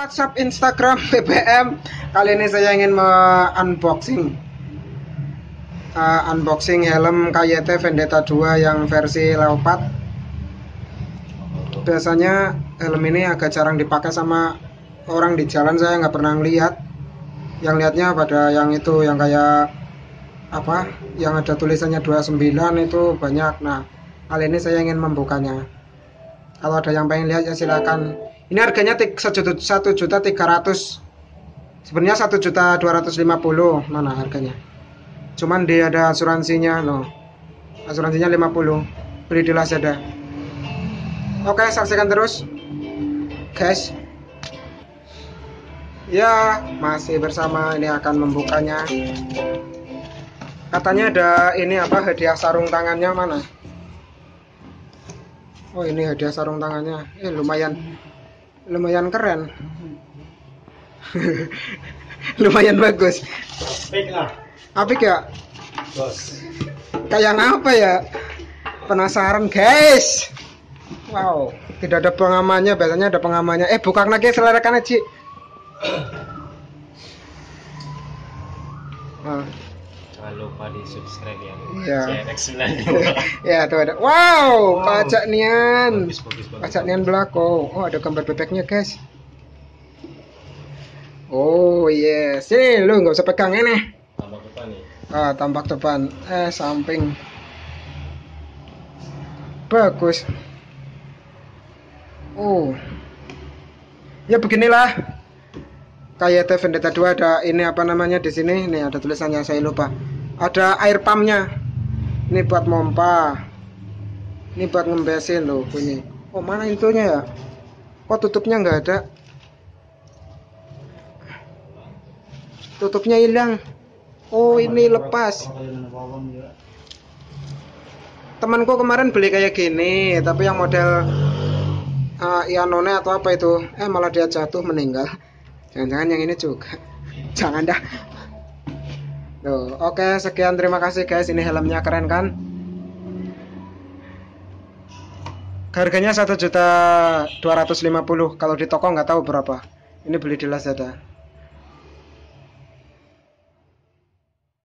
WhatsApp, Instagram, BBM. Kali ini saya ingin unboxing helm KYT Vendetta 2 yang versi Leopard. Biasanya helm ini agak jarang dipakai sama orang di jalan, saya nggak pernah lihat. Yang lihatnya pada yang itu, yang kayak apa, yang ada tulisannya 29 itu banyak. Nah, kali ini saya ingin membukanya. Kalau ada yang pengen lihat ya silakan. Ini harganya 1.300.000. Sebenarnya 1.250.000. Mana harganya? Cuman dia ada asuransinya loh. Asuransinya 50. Beli di Lazada. Oke, saksikan terus, guys. Ya, masih bersama ini akan membukanya. Katanya ada ini apa, hadiah sarung tangannya mana? Oh, ini hadiah sarung tangannya. Lumayan keren. Lumayan bagus. Apik ya? Bos. Kayak apa ya? Penasaran, guys. Wow, tidak ada pengamannya, biasanya ada pengamannya. Buka lagi, selerakan aja. Jangan lupa di subscribe ya. Iya. CNX92. Ya, tuh ada. Wow, pajak nian. Bagus. Pajak nian belako. Oh, ada gambar bebeknya, guys. Oh yes, sini lu nggak usah pegang ini. Tambah depan nih. Tampak depan. Samping. Bagus. Oh. Ya beginilah. KYT Vendetta 2 ada ini apa namanya di sini. Nih ada tulisannya, saya lupa. Ada air pumpnya. Ini buat mompa. Ini buat ngembesin loh bunyi. Oh, mana infonya ya? Kok tutupnya nggak ada? Tutupnya hilang. Oh, ini lepas. Temanku kemarin beli kayak gini, tapi yang model Ianone atau apa itu, malah dia jatuh meninggal. Jangan-jangan yang ini juga. Jangan dah. Tuh, oke, sekian, terima kasih guys. Ini helmnya keren kan? Harganya 1.250.000. Kalau di toko nggak tahu berapa. Ini beli di Lazada.